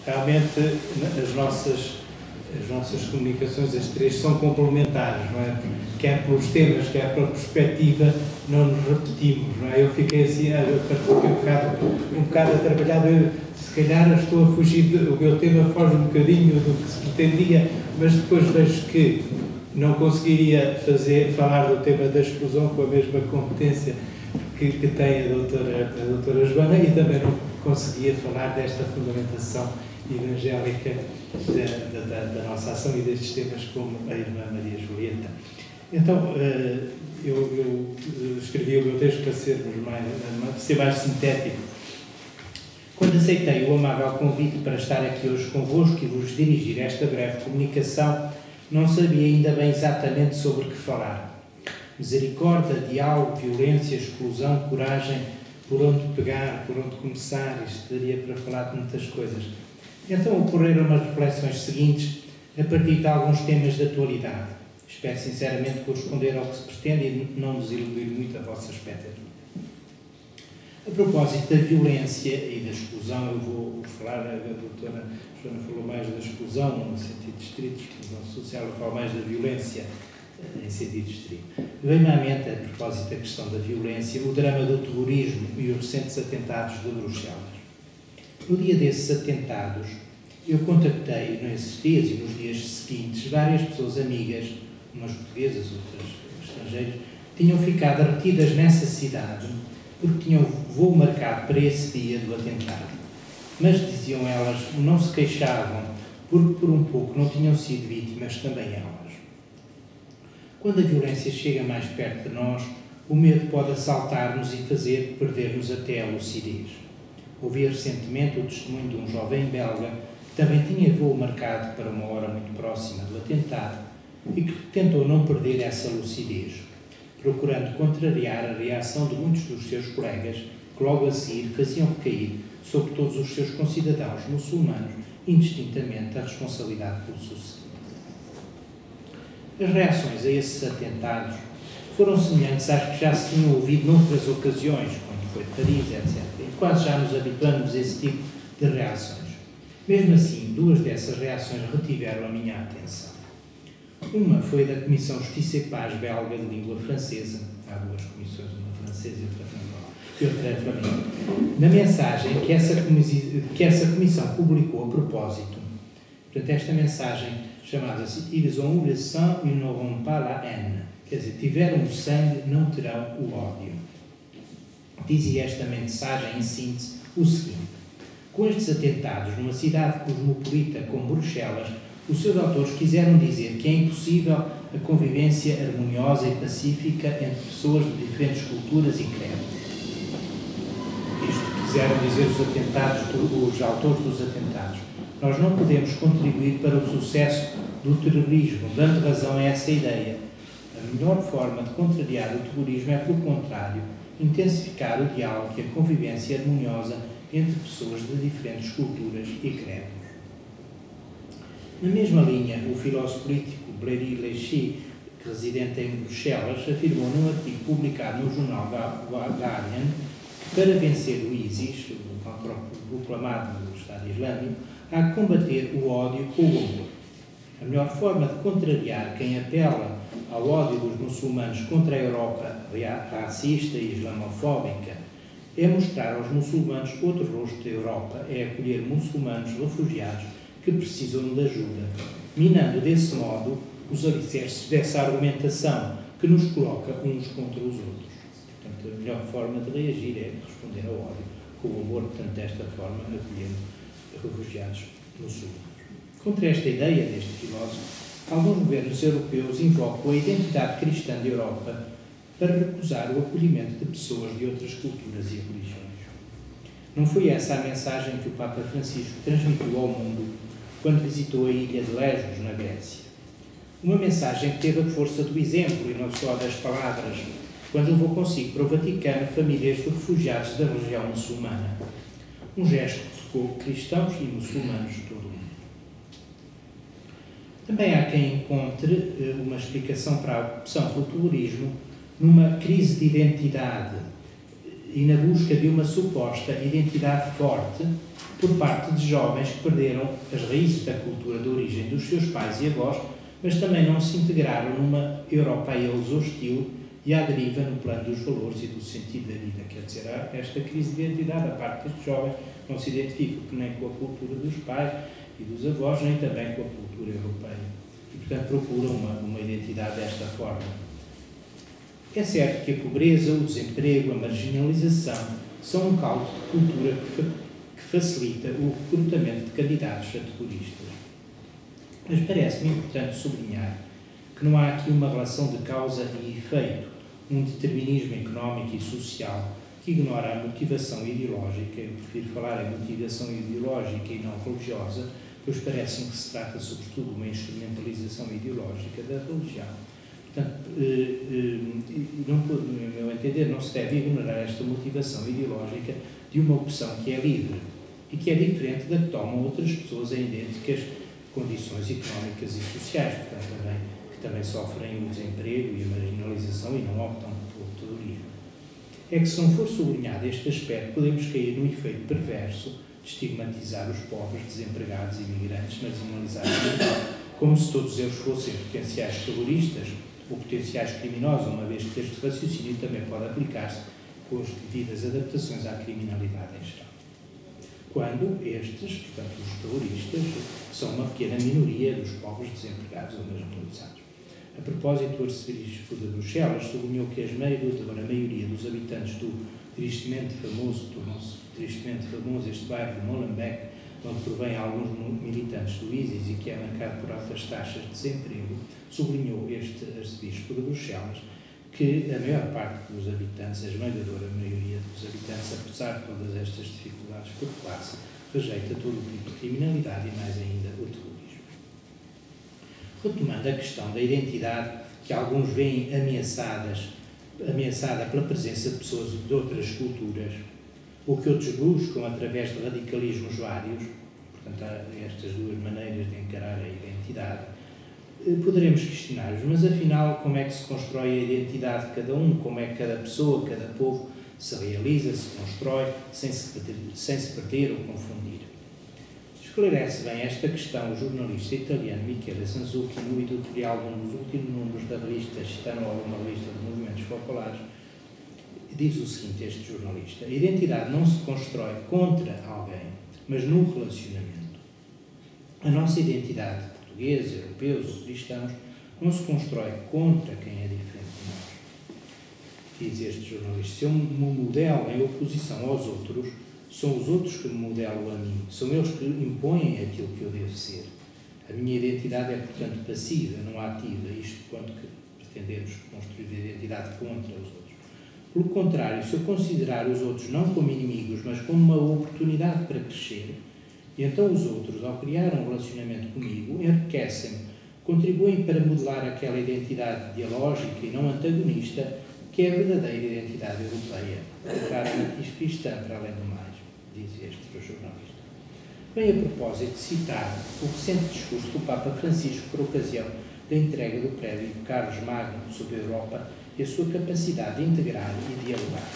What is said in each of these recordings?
realmente as nossas comunicações, as três, são complementares, não é? Quer pelos temas, quer pela perspectiva, não nos repetimos, não é? Eu fiquei assim, um bocado atrapalhado, se calhar estou a fugir, o meu tema foge um bocadinho do que se pretendia, mas depois vejo que não conseguiria falar do tema da exclusão com a mesma competência que tem a doutora Joana, e também não conseguia falar desta fundamentação evangélica da nossa ação e destes temas como a irmã Maria Julieta. Então, eu escrevi o meu texto para ser mais sintético. Quando aceitei o amável convite para estar aqui hoje convosco e vos dirigir esta breve comunicação, não sabia ainda bem exatamente sobre o que falar. Misericórdia, diálogo, violência, exclusão, coragem, por onde pegar, por onde começar, isto daria para falar de muitas coisas. Então ocorreram as reflexões seguintes a partir de alguns temas de atualidade. Espero sinceramente corresponder ao que se pretende e não desiludir muito a vossa expectativa. A propósito da violência e da exclusão, eu vou falar, a doutora Joana falou mais da exclusão no sentido estrito, exclusão social, eu falo mais da violência em sentido estrito. Veio-me à mente, a propósito da questão da violência, o drama do terrorismo e os recentes atentados de Bruxelas. No dia desses atentados, eu contactei, nesses dias e nos dias seguintes, várias pessoas amigas, umas portuguesas, outras estrangeiras, que tinham ficado retidas nessa cidade porque tinham voo marcado para esse dia do atentado. Mas, diziam elas, não se queixavam porque por um pouco não tinham sido vítimas também elas. Quando a violência chega mais perto de nós, o medo pode assaltar-nos e fazer perder-nos até a lucidez. Ouvi recentemente o testemunho de um jovem belga que também tinha voo marcado para uma hora muito próxima do atentado e que tentou não perder essa lucidez, procurando contrariar a reação de muitos dos seus colegas que logo a seguir faziam recair sobre todos os seus concidadãos muçulmanos indistintamente a responsabilidade pelo sucedido. As reações a esses atentados foram semelhantes às que já se tinham ouvido noutras ocasiões, quando foi de Paris, etc. E quase já nos habituamos a esse tipo de reações. Mesmo assim, duas dessas reações retiveram a minha atenção. Uma foi da Comissão Justiça e Paz belga de língua francesa. Há duas comissões, uma francesa e outra flamenga. Na mensagem que essa comissão publicou a propósito, portanto, esta mensagem chamada-se Ils ont eu le sang, ils n'auront pas la haine. Quer dizer, tiveram o sangue, não terão o ódio. Dizia esta mensagem, em síntese, o seguinte: com estes atentados numa cidade cosmopolita como Bruxelas, os seus autores quiseram dizer que é impossível a convivência harmoniosa e pacífica entre pessoas de diferentes culturas e credos. Isto quiseram dizer os autores dos atentados. Nós não podemos contribuir para o sucesso do terrorismo, dando razão a essa ideia. A melhor forma de contrariar o terrorismo é, pelo contrário, intensificar o diálogo e a convivência harmoniosa entre pessoas de diferentes culturas e credos. Na mesma linha, o filósofo político Valéry Lévy, residente em Bruxelas, afirmou num artigo publicado no jornal Guardian que para vencer o ISIS, o proclamado do Estado Islâmico, há que combater o ódio com o amor. A melhor forma de contrariar quem apela ao ódio dos muçulmanos contra a Europa racista e islamofóbica é mostrar aos muçulmanos outro rosto da Europa, é acolher muçulmanos refugiados que precisam de ajuda, minando desse modo os alicerces dessa argumentação que nos coloca uns contra os outros. Portanto, a melhor forma de reagir é responder ao ódio com o amor, portanto, desta forma, acolhendo refugiados muçulmanos. Contra esta ideia deste filósofo, alguns governos europeus invocam a identidade cristã da Europa para recusar o acolhimento de pessoas de outras culturas e religiões. Não foi essa a mensagem que o Papa Francisco transmitiu ao mundo quando visitou a ilha de Lesbos, na Grécia. Uma mensagem que teve a força do exemplo e não só das palavras, quando levou consigo para o Vaticano famílias de refugiados da região muçulmana. Um gesto que tocou cristãos e muçulmanos de todo o mundo. Também há quem encontre uma explicação para a opção pelo terrorismo numa crise de identidade e na busca de uma suposta identidade forte por parte de jovens que perderam as raízes da cultura de origem dos seus pais e avós, mas também não se integraram numa Europa a eles hostil e à deriva no plano dos valores e do sentido da vida. Quer dizer, esta crise de identidade, a parte destes jovens, não se identificam nem com a cultura dos pais e dos avós, nem também com a cultura europeia. E, portanto, procuram uma identidade desta forma. É certo que a pobreza, o desemprego, a marginalização são um caldo de cultura que facilita o recrutamento de candidatos a terroristas. Mas parece-me importante sublinhar que não há aqui uma relação de causa e efeito, um determinismo económico e social que ignora a motivação ideológica. Eu prefiro falar em motivação ideológica e não religiosa, pois parece-me que se trata sobretudo de uma instrumentalização ideológica da religião. Portanto, no meu entender, não se deve ignorar esta motivação ideológica de uma opção que é livre e que é diferente da que tomam outras pessoas em idênticas condições económicas e sociais, portanto, que também sofrem o desemprego e a marginalização e não optam pelo terrorismo. É que, se não for sublinhado este aspecto, podemos cair num efeito perverso de estigmatizar os pobres, desempregados, imigrantes, marginalizados, como se todos eles fossem potenciais terroristas ou potenciais criminosos, uma vez que este raciocínio também pode aplicar-se com as devidas adaptações à criminalidade em geral. Quando estes, portanto os terroristas, são uma pequena minoria dos pobres, desempregados ou marginalizados. A propósito, o arcebispo de Bruxelas sublinhou que a maioria dos habitantes do tristemente famoso, tornou-se tristemente famoso este bairro de Molenbeek, onde provém alguns militantes do ISIS e que é marcado por altas taxas de desemprego, sublinhou este arcebispo de Bruxelas que a maior parte dos habitantes, a esmagadora maioria dos habitantes, apesar de todas estas dificuldades por classe, rejeita todo o tipo de criminalidade e mais ainda o terrorismo. Retomando a questão da identidade, que alguns veem ameaçada pela presença de pessoas de outras culturas, ou que outros buscam através de radicalismos vários, portanto há estas duas maneiras de encarar a identidade, poderemos questionar-nos, mas afinal como é que se constrói a identidade de cada um, como é que cada pessoa, cada povo se realiza, se constrói, sem se perder ou confundir. Esclarece bem esta questão o jornalista italiano Michele Sanzucchi no editorial de um dos últimos números da revista Citanova, uma revista de movimentos populares. Diz o seguinte, este jornalista: a identidade não se constrói contra alguém, mas no relacionamento. A nossa identidade de portugueses, europeus ou cristãos não se constrói contra quem é diferente de nós. Diz este jornalista: se eu me modelo em oposição aos outros, são os outros que me modelam a mim, são eles que impõem aquilo que eu devo ser. A minha identidade é, portanto, passiva, não ativa, isto quando pretendemos construir a identidade contra os outros. Pelo contrário, se eu considerar os outros não como inimigos, mas como uma oportunidade para crescer, e então os outros, ao criar um relacionamento comigo, enriquecem-me, contribuem para modelar aquela identidade dialógica e não antagonista, que é a verdadeira identidade europeia, claramente cristã, para além do mais, diz este jornalista. Vem a propósito de citar o recente discurso do Papa Francisco por ocasião da entrega do prémio Carlos Magno sobre a Europa e a sua capacidade de integrar e dialogar.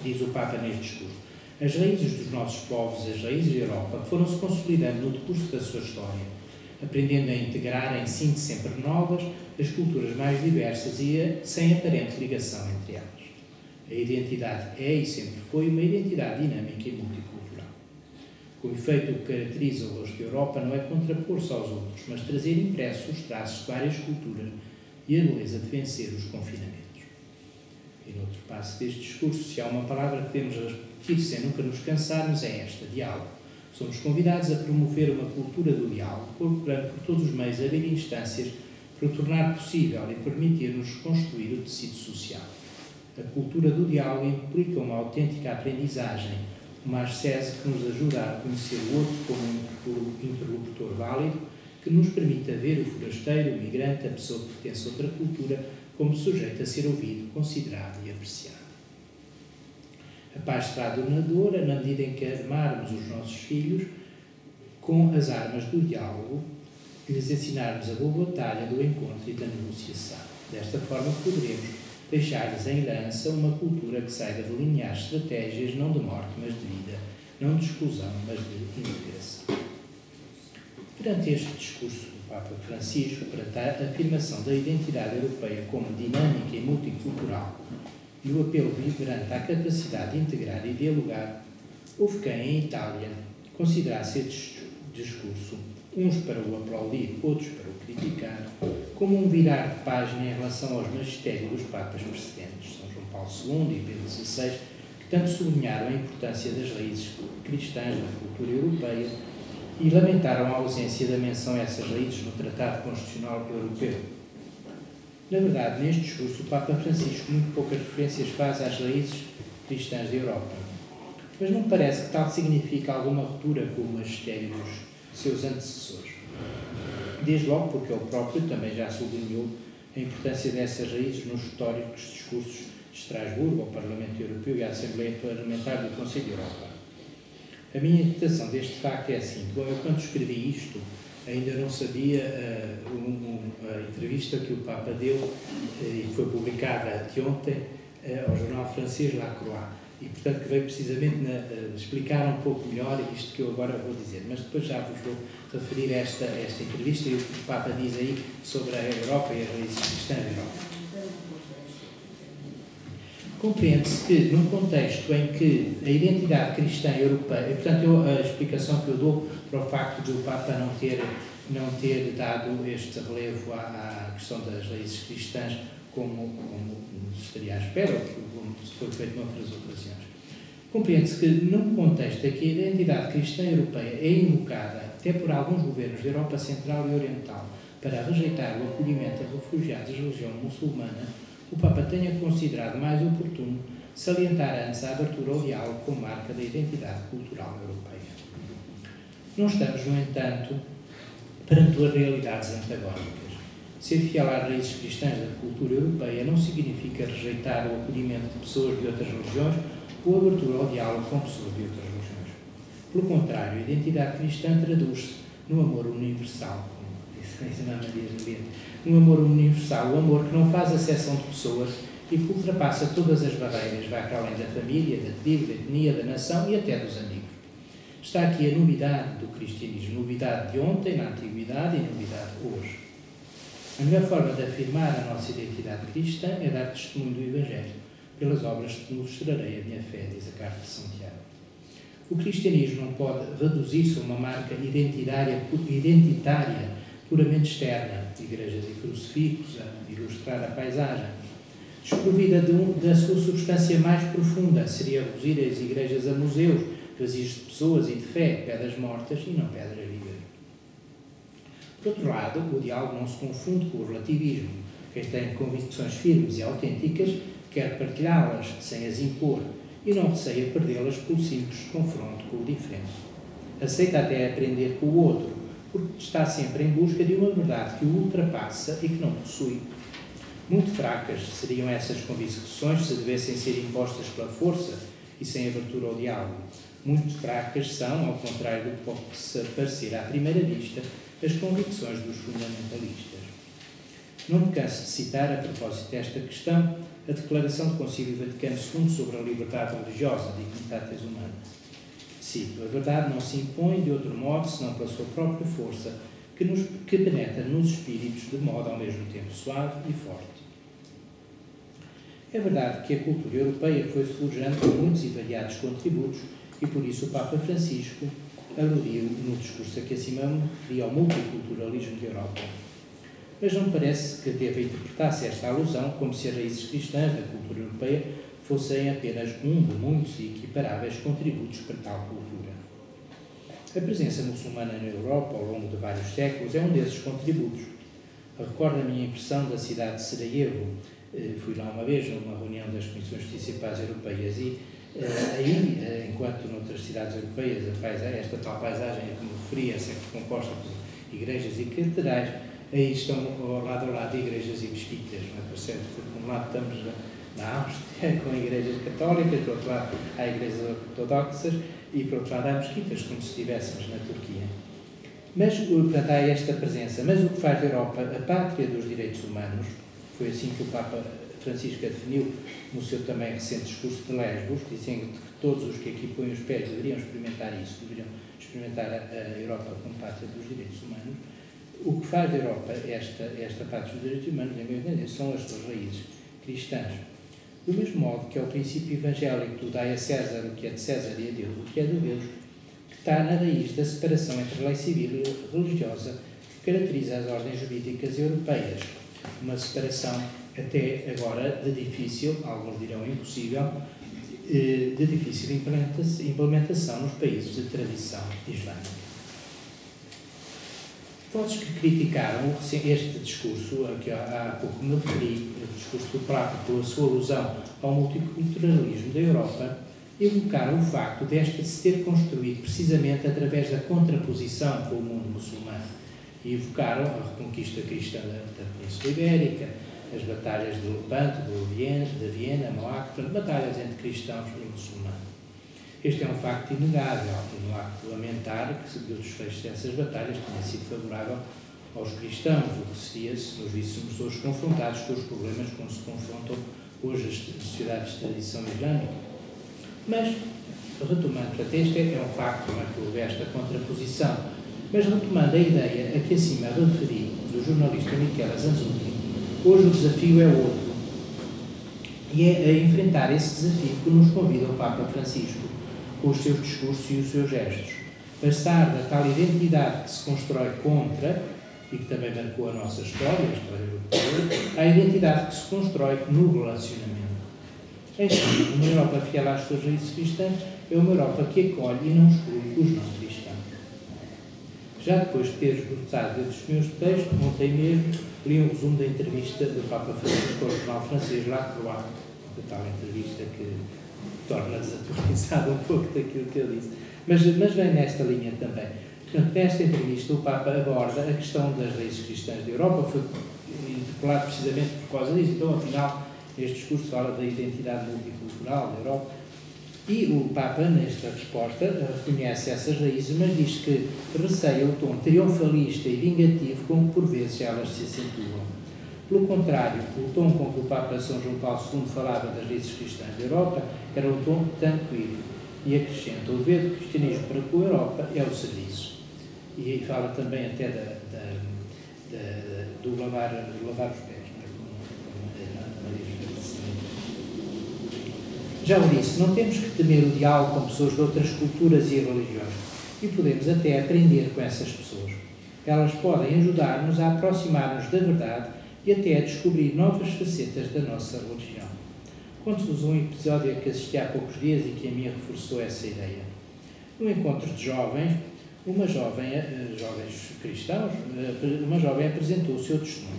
Diz o Papa neste discurso: as raízes dos nossos povos, as raízes da Europa, foram-se consolidando no decurso da sua história, aprendendo a integrar em síntese sempre novas as culturas mais diversas e sem aparente ligação entre elas. A identidade é e sempre foi uma identidade dinâmica e multicultural. Com efeito, o que caracteriza o rosto da Europa não é contrapor-se aos outros, mas trazer impressos os traços de várias culturas e a beleza de vencer os confinamentos. E no outro passo deste discurso, se há uma palavra que devemos repetir sem nunca nos cansarmos, é esta: diálogo. Somos convidados a promover uma cultura do diálogo, procurando por todos os meios abrir instâncias para o tornar possível e permitir-nos construir o tecido social. A cultura do diálogo implica uma autêntica aprendizagem, uma ascese que nos ajuda a conhecer o outro como um interlocutor válido, que nos permita ver o forasteiro, o migrante, a pessoa que pertence a outra cultura, como sujeito a ser ouvido, considerado e apreciado. A paz será duradoura na medida em que armarmos os nossos filhos com as armas do diálogo e lhes ensinarmos a boa batalha do encontro e da negociação. Desta forma poderemos deixar-lhes em herança uma cultura que saiba delinear estratégias não de morte, mas de vida, não de exclusão, mas de integração. Perante este discurso do Papa Francisco, perante a afirmação da identidade europeia como dinâmica e multicultural e o apelo vibrante à capacidade de integrar e dialogar, houve quem, em Itália, considerasse este discurso, uns para o aplaudir, outros para o criticar, como um virar de página em relação aos magistérios dos papas precedentes, São João Paulo II e Pedro XVI, que tanto sublinharam a importância das raízes cristãs na cultura europeia e lamentaram a ausência da menção a essas raízes no Tratado Constitucional Europeu. Na verdade, neste discurso, o Papa Francisco muito poucas referências faz às raízes cristãs da Europa. Mas não parece que tal significa alguma ruptura com o magistério dos seus antecessores. Desde logo porque ele próprio também já sublinhou a importância dessas raízes nos históricos discursos de Estrasburgo, ao Parlamento Europeu e à Assembleia Parlamentar do Conselho de Europa. A minha interpretação deste facto é assim: eu, quando escrevi isto, ainda não sabia a entrevista que o Papa deu e foi publicada anteontem ao jornal francês La Croix. E, portanto, que veio precisamente explicar um pouco melhor isto que eu agora vou dizer. Mas depois já vos vou referir esta entrevista e o que o Papa diz aí sobre a Europa e as raízes cristãs da Europa. Compreende-se que, num contexto em que a identidade cristã europeia, e, portanto, a explicação que eu dou para o facto de o Papa não ter dado este relevo à questão das raízes cristãs como estaria à espera, ou como foi feito noutras ocasiões. Compreende-se que, num contexto em que a identidade cristã europeia é invocada até por alguns governos da Europa Central e Oriental para rejeitar o acolhimento a refugiados de religião muçulmana, o Papa tenha considerado mais oportuno salientar antes a abertura ao diálogo como marca da identidade cultural europeia. Não estamos, no entanto, perante duas realidades antagónicas. Ser fiel às raízes cristãs da cultura europeia não significa rejeitar o acolhimento de pessoas de outras religiões ou a abertura ao diálogo com pessoas de outras religiões. Pelo contrário, a identidade cristã traduz-se no amor universal, como disse a Irmã Maria Julieta, no amor universal, o amor que não faz acepção de pessoas e que ultrapassa todas as barreiras, vai para além da família, da tribo, da etnia, da nação e até dos amigos. Está aqui a novidade do cristianismo, novidade de ontem, na antiguidade, e novidade hoje. A melhor forma de afirmar a nossa identidade cristã é dar testemunho do Evangelho. Pelas obras que mostrarei a minha fé, diz a Carta de Santiago. O cristianismo não pode reduzir-se a uma marca identitária puramente externa, igrejas e crucifixos, a ilustrar a paisagem. Desprovida da sua substância mais profunda, seria reduzir as igrejas a museus, vazios de pessoas e de fé, pedras mortas e não pedras vivas. Por outro lado, o diálogo não se confunde com o relativismo. Quem tem convicções firmes e autênticas quer partilhá-las sem as impor e não receia perdê-las pelo simples confronto com o diferente. Aceita até aprender com o outro, porque está sempre em busca de uma verdade que o ultrapassa e que não possui. Muito fracas seriam essas convicções se devessem ser impostas pela força e sem abertura ao diálogo. Muito fracas são, ao contrário do que pode parecer à primeira vista, as convicções dos fundamentalistas. Não me canso de citar, a propósito desta questão, a Declaração do Concílio Vaticano II sobre a liberdade religiosa, Dignitatis Humanae. Cito: a verdade não se impõe de outro modo, senão pela sua própria força, que penetra nos espíritos de modo ao mesmo tempo suave e forte. É verdade que a cultura europeia foi se forjando com muitos e variados contributos e por isso o Papa Francisco aludiu no discurso a que acima me referi ao multiculturalismo da Europa. Mas não me parece que deva interpretar-se esta alusão como se as raízes cristãs da cultura europeia fossem apenas um de muitos e equiparáveis contributos para tal cultura. A presença muçulmana na Europa ao longo de vários séculos é um desses contributos. Recordo a minha impressão da cidade de Sarajevo. Fui lá uma vez numa reunião das Comissões de Justiça e Paz Europeias e aí, enquanto noutras cidades europeias esta tal paisagem que me referi, essa que composta por igrejas e catedrais, aí estão ao lado igrejas e mesquitas, não é? Percebe? Por um lado estamos na Áustria com igrejas católicas, por outro lado há igrejas ortodoxas e por outro lado há mesquitas, como se estivéssemos na Turquia. Mas, portanto, há esta presença. Mas o que faz da Europa a pátria dos direitos humanos, foi assim que o Papa Francisca definiu no seu também recente discurso de Lesbos, dizendo que todos os que aqui põem os pés deveriam experimentar isso, deveriam experimentar a Europa como pátria dos direitos humanos. O que faz da Europa esta pátria dos direitos humanos, em meu entender, são as suas raízes cristãs. Do mesmo modo que é o princípio evangélico do dai a César o que é de César e a Deus o que é de Deus, que está na raiz da separação entre a lei civil e religiosa que caracteriza as ordens jurídicas europeias. Uma separação até agora de difícil, alguns dirão impossível, de difícil implementação nos países de tradição islâmica. Todos que criticaram este discurso, a que há pouco me referi, o discurso do Papa, pela sua alusão ao multiculturalismo da Europa, evocaram o facto desta se ter construído precisamente através da contraposição com o mundo muçulmano. E evocaram a reconquista cristã da Península Ibérica, as batalhas de Lepanto, de Viena, Moac, batalhas entre cristãos e muçulmanos. Este é um facto inegável, e não há que lamentar que o desfecho dessas batalhas tenha sido favorável aos cristãos, o que seria se nos víssemos hoje confrontados com os problemas como se confrontam hoje as sociedades de tradição islâmica. Mas, retomando, portanto, este é um facto, não é, que houve esta contraposição, mas retomando a ideia a que acima referi do jornalista Michele Zanzutti, hoje o desafio é outro, e é a enfrentar esse desafio que nos convida o Papa Francisco, com os seus discursos e os seus gestos. Passar da tal identidade que se constrói contra, e que também marcou a nossa história, a história europeia, à identidade que se constrói no relacionamento. Enfim, uma Europa fiel às suas raízes cristãs é uma Europa que acolhe e não exclui os não cristãos. Já depois de ter esgotado estes meus textos, ontem mesmo li um resumo da entrevista do Papa Francisco ao jornal francês La Croix, a tal entrevista que torna desatualizado um pouco daquilo que eu disse. Mas vem nesta linha também. Portanto, nesta entrevista, o Papa aborda a questão das raízes cristãs da Europa, foi interpelado precisamente por causa disso. Então, afinal, este discurso fala da identidade multicultural da Europa. E o Papa, nesta resposta, reconhece essas raízes, mas diz que receia o tom triunfalista e vingativo com que, por vezes, elas se acentuam. Pelo contrário, o tom com que o Papa São João Paulo II falava das raízes cristãs da Europa era um tom tranquilo. E acrescenta, o dever do cristianismo para com a Europa é o serviço. E fala também até do lavar os pés. Já o disse, não temos que temer o diálogo com pessoas de outras culturas e religiões. E podemos até aprender com essas pessoas. Elas podem ajudar-nos a aproximar-nos da verdade e até a descobrir novas facetas da nossa religião. Conto-vos um episódio a que assisti há poucos dias e que a mim reforçou essa ideia. No encontro de jovens, jovens cristãos, uma jovem apresentou o seu testemunho.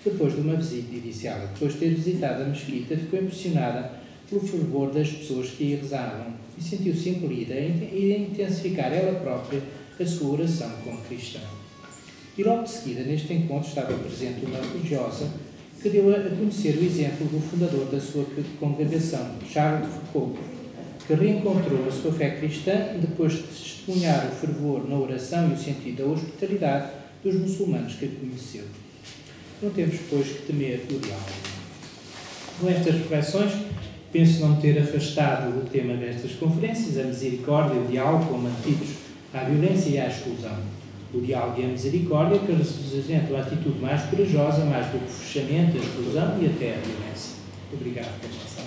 Depois de uma visita inicial, depois de ter visitado a mesquita, ficou impressionada pelo fervor das pessoas que aí rezavam e sentiu-se impelida a intensificar ela própria a sua oração como cristã. E logo de seguida, neste encontro, estava presente uma religiosa que deu a conhecer o exemplo do fundador da sua congregação, Charles de Foucault, que reencontrou a sua fé cristã depois de testemunhar o fervor na oração e o sentido da hospitalidade dos muçulmanos que conheceu. Não temos, pois, que temer o diálogo. Com estas reflexões, penso não ter afastado do tema destas conferências a misericórdia e o diálogo como antídotos à violência e à exclusão. O diálogo e a misericórdia que representam a atitude mais corajosa, mais do que o fechamento, a exclusão e até a violência. Obrigado por passar.